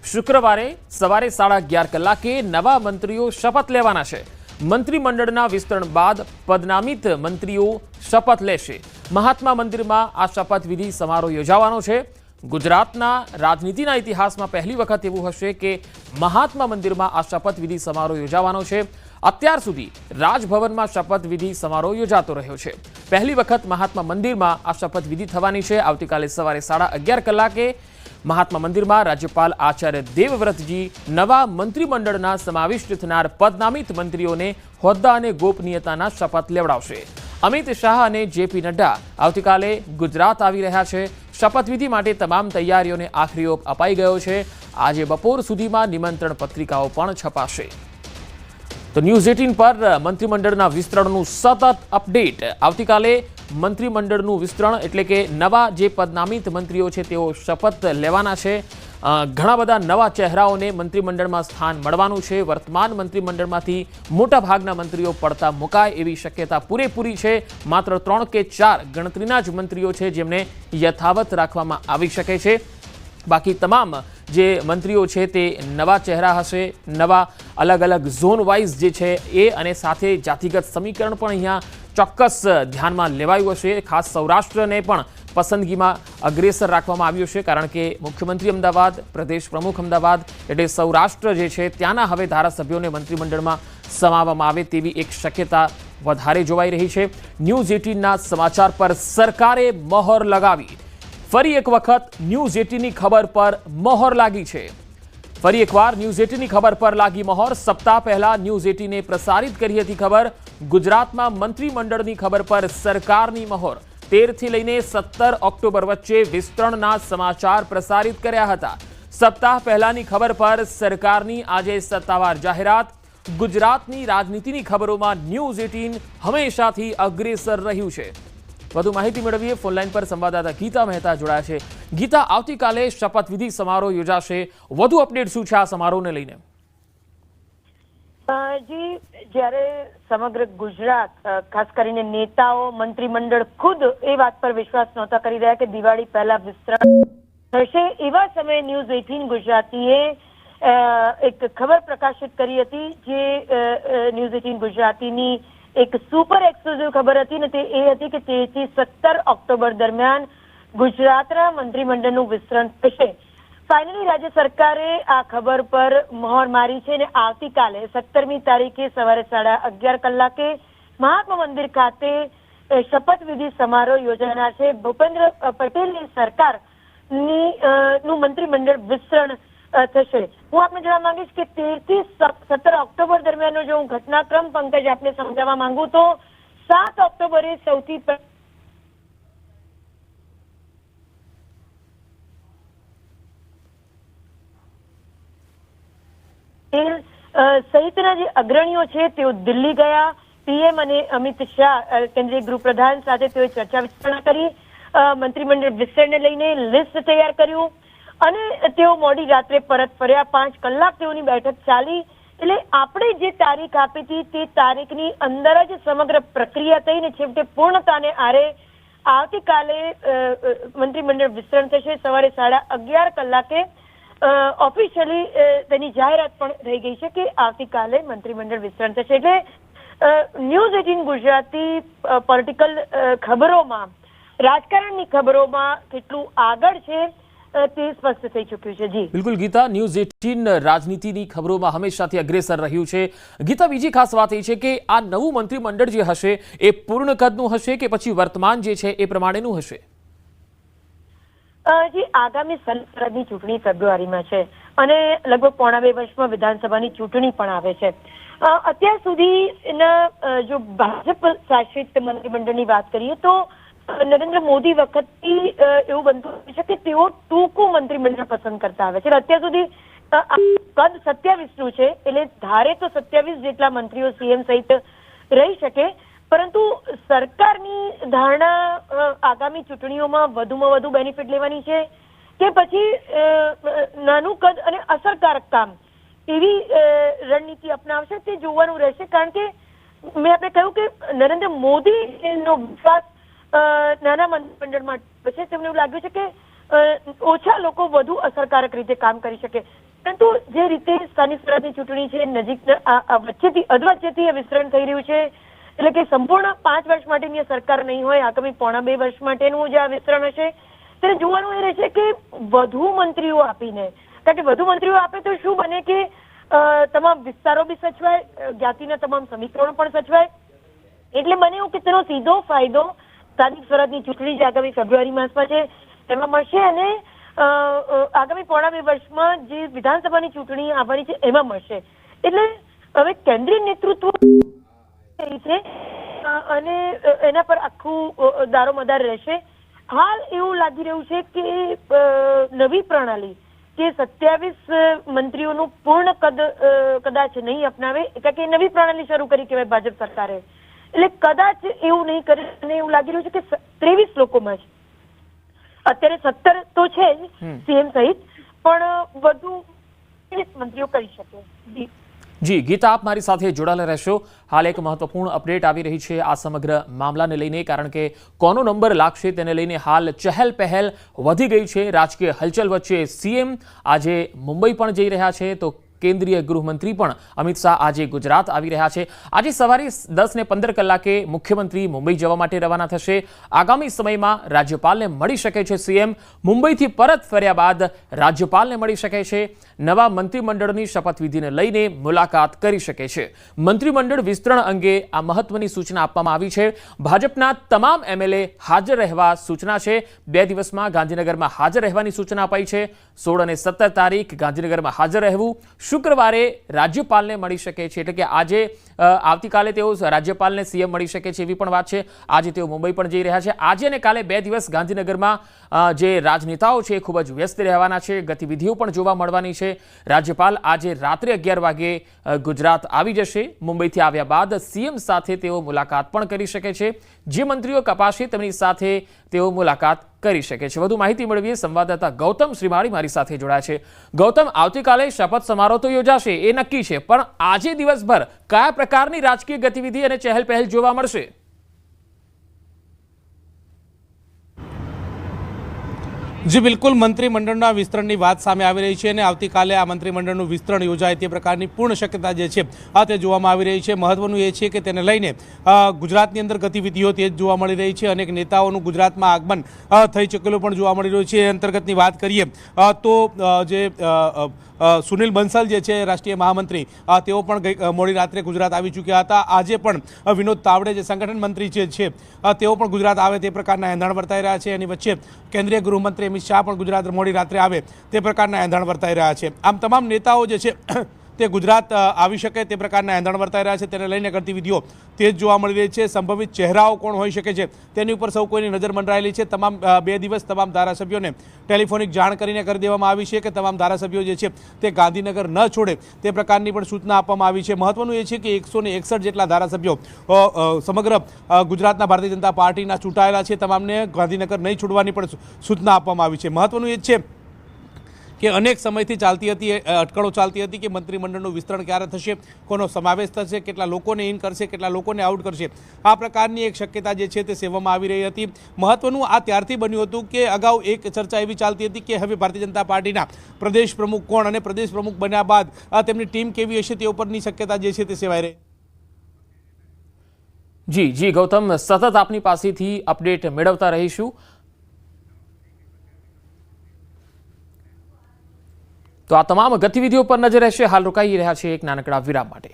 શુક્રવારે સવારે 11:30 કલાકે નવા મંત્રીઓ શપથ લેવાના છે। મંત્રીમંડળના વિસ્તરણ બાદ પદનામિત મંત્રીઓ શપથ લેશે। મહાત્મા મંદિરમાં આ શપથવિધિ સમારોહ યોજાવાનો છે। ગુજરાતના રાજનીતિના ઇતિહાસમાં પહેલી વખત એવું હશે કે મહાત્મા મંદિરમાં આ શપથવિધિ સમારોહ યોજાવાનો છે। અત્યાર સુધી રાજભવનમાં શપથવિધિ સમારોહ યોજાતો રહ્યો છે। પહેલી વખત મહાત્મા મંદિરમાં આ શપથવિધિ થવાની છે। આવતીકાલે સવારે 11:30 કલાકે મહાત્મા મંદિરમાં રાજ્યપાલ આચાર્ય દેવવ્રતજી નવા મંત્રીમંડળના સમાવિષ્ટ થનાર પદનામિત મંત્રીઓને હોદ્દા અને ગોપનીયતાના શપથ લેવડાવશે। અમિત શાહ અને જેપી નડ્ડા આવતીકાલે ગુજરાત આવી રહ્યા છે। શપથવિધિ માટે તમામ તૈયારીઓને આખરી ઓપ અપાઈ ગયો છે। આજે બપોર સુધીમાં નિમંત્રણ પત્રિકાઓ પણ છપાશે। તો ન્યૂઝ 18 પર મંત્રીમંડળના વિસ્તરણનું સતત અપડેટ। આવતીકાલે મંત્રીમંડળનું વિસ્તરણ એટલે કે નવા જે પદનામિત મંત્રીઓ છે તેઓ શપથ લેવાના છે। ઘણા બધા નવા ચહેરાઓને મંત્રીમંડળમાં સ્થાન મળવાનું છે। વર્તમાન મંત્રીમંડળમાંથી મોટા ભાગના મંત્રીઓ પડતા મુકાય એવી શક્યતા પૂરેપૂરી છે। માત્ર 3 કે 4 ગણતરીના જ મંત્રીઓ છે જેમને યથાવત રાખવામાં આવી શકે છે। બાકી તમામ જે મંત્રીઓ છે તે નવા ચહેરા હશે। નવા અલગ અલગ ઝોન વાઇઝ જે છે એ અને સાથે જાતિગત સમીકરણ પણ અહીંયા ચોક્કસ ધ્યાનમાં લેવાયું હશે। ખાસ સૌરાષ્ટ્રને પણ પસંદગીમાં અગ્રેસર રાખવામાં આવ્યું છે કારણ કે મુખ્યમંત્રી અમદાવાદ, પ્રદેશ પ્રમુખ અમદાવાદ એટલે સૌરાષ્ટ્ર જે છે ત્યાંના હવે ધારાસભ્યોને મંત્રીમંડળમાં સમાવવામાં આવે તેવી એક શક્યતા વધારે જોવાઈ રહી છે। ન્યૂઝ 18ના સમાચાર પર સરકારે મહોર લગાવી। ફરી એક વખત ન્યૂઝ 18ની ખબર પર મહોર લાગી છે। ફરી એકવાર ન્યૂઝ 18ની ખબર પર લાગી મહોર। સપ્તાહ પહેલા ન્યૂઝ 18એ પ્રસારિત કરી હતી ખબર। ગુજરાતમાં મંત્રીમંડળની ખબર પર સરકારની મહોર। 13 થી લઈને 17 ઓક્ટોબર વચ્ચે વિસ્તરણના સમાચાર પ્રસારિત કર્યા હતા। સપ્તાહ પહેલાની ખબર પર સરકારની આજે સત્તાવાર જાહેરાત। ગુજરાતની રાજનીતિની ખબરોમાં ન્યૂઝ 18 હંમેશાથી અગ્રેસર રહ્યું છે। વધુ માહિતી મેળવીએ ફોનલાઈન પર સંવાદદાતા ગીતા મહેતા જોડાયા છે। ગીતા, આવતીકાલે શપથવિધિ સમારોહ યોજાશે। વધુ અપડેટ શું છે આ સમારોહને લઈને? જી, જ્યારે સમગ્ર ગુજરાત ખાસ કરીને નેતાઓ મંત્રીમંડળ ખુદ એ વાત પર વિશ્વાસ નહોતા કરી રહ્યા કે દિવાળી પહેલા વિસ્તરણ થશે, એવા સમયે ન્યૂઝ 18 ગુજરાતીએ એક ખબર પ્રકાશિત કરી હતી જે ન્યૂઝ 18 ગુજરાતીની એક સુપર એક્સક્લુઝિવ ખબર હતી ને તે એ હતી કે 13 થી 17 ઓક્ટોબર દરમિયાન ગુજરાતના મંત્રીમંડળનું વિસ્તરણ થશે। ફાઇનલી રાજ્ય સરકારે આ ખબર પર મહોર મારી છે અને આવતીકાલે 17મી તારીખે સવારે 11:30 કલાકે મહાત્મા મંદિર ખાતે શપથવિધિ સમારોહ યોજાનાર છે। ભૂપેન્દ્ર પટેલની સરકારનું મંત્રીમંડળ વિસ્તરણ થશે। હું આપને જણાવવા માંગીશ કે 13 થી 17 ઓક્ટોબર દરમિયાનનો જો હું ઘટનાક્રમ પંકજ આપને સમજાવવા માંગુ તો 7 ઓક્ટોબરે સૌથી સહિતના જે અગ્રણીઓ છે તેઓ દિલ્હી ગયા। પીએમ અને અમિત શાહ કેન્દ્રીય ગૃહપ્રધાન સાથે તેઓએ ચર્ચા વિચારણા કરી। મંત્રીમંડળ વિસ્તરણને લઈને લિસ્ટ તૈયાર કર્યું અને તેઓ મોડી રાત્રે પરત ફર્યા। 5 કલાક તેઓની બેઠક ચાલી। એટલે આપણે જે તારીખ આપી હતી તે તારીખની અંદર જ સમગ્ર પ્રક્રિયા થઈને છેવટે પૂર્ણતાને આરે આવતીકાલે મંત્રીમંડળ વિસ્તરણ થશે। સવારે 11:30 કલાકે ઓફિશિયલી તેની જાહેરાત પણ થઈ ગઈ છે કે આવતીકાલે મંત્રીમંડળ વિસ્તરણ થશે। એટલે ન્યૂઝ 18 ગુજરાતી પોલિટિકલ ખબરોમાં, રાજકારણની ખબરોમાં કેટલું આગળ છે તે સ્પષ્ટ થઈ ચૂક્યું છે। જી બિલકુલ ગીતા, ન્યૂઝ 18 રાજનીતિની ખબરોમાં હંમેશાથી અગ્રેસર રહ્યું છે। ગીતા, બીજી ખાસ વાત એ છે કે આ નવું મંત્રીમંડળ જે હશે એ પૂર્ણ કદનું હશે કે પછી વર્તમાન જે છે એ પ્રમાણેનું હશે? જી, આગામી સંસદની ચૂંટણી ફેબ્રુઆરીમાં છે અને લગભગ પોણા 2 વર્ષમાં વિધાનસભાની ચૂંટણી પણ આવે છે। અત્યાર સુધીના જો ભાજપ શાસિત મંત્રીમંડળની વાત કરીએ તો નરેન્દ્ર મોદી વખતથી એવું બનતું હોય છે કે તેઓ ટૂંકું મંત્રીમંડળ પસંદ કરતા આવે છે। અત્યાર સુધી કદ 27નું છે એટલે ધારે તો 27 જેટલા મંત્રીઓ સીએમ સહિત રહી શકે, પરંતુ સરકારની ધારણા આગામી ચૂંટણીઓમાં વધુમાં વધુ બેનિફિટ લેવાની છે કે પછી નાનું કદ અને અસરકારક કામ એવી રણનીતિ અપનાવશે તે જોવાનું રહેશે। કારણ કે મેં આપણે કહ્યું કે નરેન્દ્ર મોદીનો વિશ્વાસ નાના મંત્રીમંડળમાં છે। તેમને એવું લાગ્યું છે કે ઓછા લોકો વધુ અસરકારક રીતે કામ કરી શકે। પરંતુ જે રીતે સ્થાનિક સ્વરાજની ચૂંટણી છે નજીક વચ્ચેથી અધવચ્ચેથી વિસ્તરણ થઈ રહ્યું છે, એટલે કે સંપૂર્ણ 5 વર્ષ માટેની સરકાર નહીં હોય, આગામી પોણા 2 વર્ષ માટેનું જે આ વિસ્તરણ હશે ત્યારે જોવાનું એ રહેશે કે વધુ મંત્રીઓ આપીને, કારણ કે વધુ મંત્રીઓ આપે તો શું બને કે તમામ વિસ્તારો બી સચવાય, જ્ઞાતિના તમામ સમીકરણો પણ સચવાય, એટલે બને એવું કે તેનો સીધો ફાયદો સ્થાનિક સ્વરાજની ચૂંટણી જે આગામી ફેબ્રુઆરી માસમાં છે એમાં મળશે અને આગામી પોણા 2 વર્ષમાં જે વિધાનસભાની ચૂંટણી આવવાની છે એમાં મળશે. એટલે હવે કેન્દ્રીય નેતૃત્વ છે અને એના પર આખું દારોમદાર રહેશે. હાલ એવું લાગી રહ્યું છે કે નવી પ્રણાલી કે 27 મંત્રીઓનું પૂર્ણ કદ કદાચ નહીં અપનાવે, એટલે કે નવી પ્રણાલી શરૂ કરી કહેવાય ભાજપ સરકારે, એટલે કદાચ એવું નહીં કરે અને એવું લાગી રહ્યું છે કે 23 લોકોમાં જ અત્યારે 17 તો છે જ સીએમ સહિત, પણ વધુ 20 મંત્રીઓ કરી શકે. જી ગીતા, આપ મારી સાથે જોડાયેલા રહેશો. હાલ એક મહત્વપૂર્ણ અપડેટ આવી રહી છે આ સમગ્ર મામલાને લઈને, કારણ કે કોનો નંબર લાગશે તેને લઈને હાલ ચહેલ પહેલ વધી ગઈ છે. રાજકીય હલચલ વચ્ચે સીએમ આજે મુંબઈ પણ જઈ રહ્યા છે, તો કેન્દ્રીય ગૃહમંત્રી પણ અમિત શાહ આજે ગુજરાત આવી રહ્યા છે. આજે સવારે 10:15 કલાકે મુખ્યમંત્રી મુંબઈ જવા માટે રવાના થશે. આગામી સમયમાં રાજ્યપાલને મળી શકે છે સીએમ. મુંબઈથી પરત ફર્યા બાદ રાજ્યપાલને મળી શકે છે. નવા મંત્રીમંડળની શપથવિધિને લઈને મુલાકાત કરી શકે છે. મંત્રીમંડળ વિસ્તરણ અંગે આ મહત્વની સૂચના આપવામાં આવી છે. ભાજપના તમામ એમએલએ હાજર રહેવા સૂચના છે. 2 દિવસમાં ગાંધીનગરમાં હાજર રહેવાની સૂચના અપાઈ છે. 16 અને 17 તારીખ ગાંધીનગરમાં હાજર રહેવું. શુક્રવારે રાજ્યપાલને મળી શકે છે, એટલે કે આજે આવતીકાલે તેઓ રાજ્યપાલને સીએમ મળી શકે છે એવી પણ વાત છે. આજે તેઓ મુંબઈ પણ જઈ રહ્યા છે. આજે અને કાલે 2 દિવસ ગાંધીનગરમાં જે રાજનેતાઓ છે ખૂબ જ વ્યસ્ત રહેવાના છે, ગતિવિધિઓ પણ જોવા મળવાની છે. રાજ્યપાલ આજે રાત્રે 11 વાગે ગુજરાત આવી જશે. મુંબઈથી આવ્યા બાદ સીએમ સાથે તેઓ મુલાકાત પણ કરી શકે છે. જે મંત્રીઓ કપાશે તેમની સાથે તેઓ મુલાકાત કરી શકે છે. વધુ માહિતી મેળવીએ. સંવાદદાતા ગૌતમ શ્રીમાળી મારી સાથે જોડાયા છે. ગૌતમ, આવતીકાલે શપથ સમારોહ તો યોજાશે એ નક્કી છે, પણ આજે દિવસભર કયા પ્રકારની રાજકીય ગતિવિધિ અને ચહેલ પહેલ જોવા મળશે? જી બિલકુલ, મંત્રીમંડળના વિસ્તરણની વાત સામે આવી રહી છે અને આવતીકાલે આ મંત્રીમંડળનું વિસ્તરણ યોજાય તે પ્રકારની પૂર્ણ શક્યતા જે છે તે જોવામાં આવી રહી છે. મહત્વનું એ છે કે તેને લઈને ગુજરાતની અંદર ગતિવિધિઓ તેજ જોવા મળી રહી છે. અનેક નેતાઓનું ગુજરાતમાં આગમન થઈ ચૂકેલું પણ જોવા મળી રહ્યું છે. એ અંતર્ગતની વાત કરીએ તો જે સુનિલ બંસલ જે છે રાષ્ટ્રીય મહામંત્રી, તેઓ પણ મોડી રાત્રે ગુજરાત આવી ચૂક્યા હતા. આજે પણ વિનોદ તાવડે જે સંગઠન મંત્રી છે તેઓ પણ ગુજરાત આવે તે પ્રકારના એંધાણ વર્તાઈ રહ્યા છે. એની વચ્ચે કેન્દ્રીય ગૃહમંત્રી અમિત શાહ પણ ગુજરાત મોડી રાત્રે આવે તે પ્રકારના એંધાણ વર્તાઈ રહ્યા છે. આમ તમામ નેતાઓ જે છે તે ગુજરાત આવી શકે તે પ્રકારના એંધાણ વર્તાઈ રહ્યા છે. તેને લઈને ગતિવિધિઓ તેજ જોવા મળી રહી છે. સંભવિત ચહેરાઓ કોણ હોઈ શકે છે તેની ઉપર સૌ કોઈની નજર મંડરાયેલી છે. તમામ 2 દિવસ તમામ ધારાસભ્યોને ટેલિફોનિક જાણ કરીને કરી દેવામાં આવી છે કે તમામ ધારાસભ્યો જે છે તે ગાંધીનગર ન છોડે તે પ્રકારની પણ સૂચના આપવામાં આવી છે. મહત્વનું એ છે કે 161 જેટલા ધારાસભ્યો સમગ્ર ગુજરાતના ભારતીય જનતા પાર્ટીના ચૂંટાયેલા છે. તમામને ગાંધીનગર નહીં છોડવાની પણ સૂચના આપવામાં આવી છે. મહત્વનું એ છે કે અનેક સમયથી ચાલતી હતી અટકળો ચાલતી હતી કે મંત્રીમંડળનું વિસ્તરણ ક્યારે થશે, કોનો સમાવેશ થશે, કેટલા લોકોને ઇન કરશે, કેટલા લોકોને આઉટ કરશે. આ પ્રકારની એક શક્યતા જે છે તે સેવામાં આવી રહી હતી. મહત્વનું આ ત્યારથી બન્યું હતું કે અગાઉ એક ચર્ચા એવી ચાલતી હતી કે હવે ભારતીય જનતા પાર્ટીના પ્રદેશ પ્રમુખ કોણ અને પ્રદેશ પ્રમુખ બન્યા બાદ તેમની ટીમ કેવી હશે તે ઉપરની શક્યતા જે છે તે સેવાઈ રહી. જી ગૌતમ, સતત આપની પાસેથી અપડેટ મેળવતા રહીશું. તો આ તમામ ગતિવિધિઓ પર નજર રહેશે. હાલ રોકાઈ રહ્યા છે એક નાનકડા વિરામ માટે.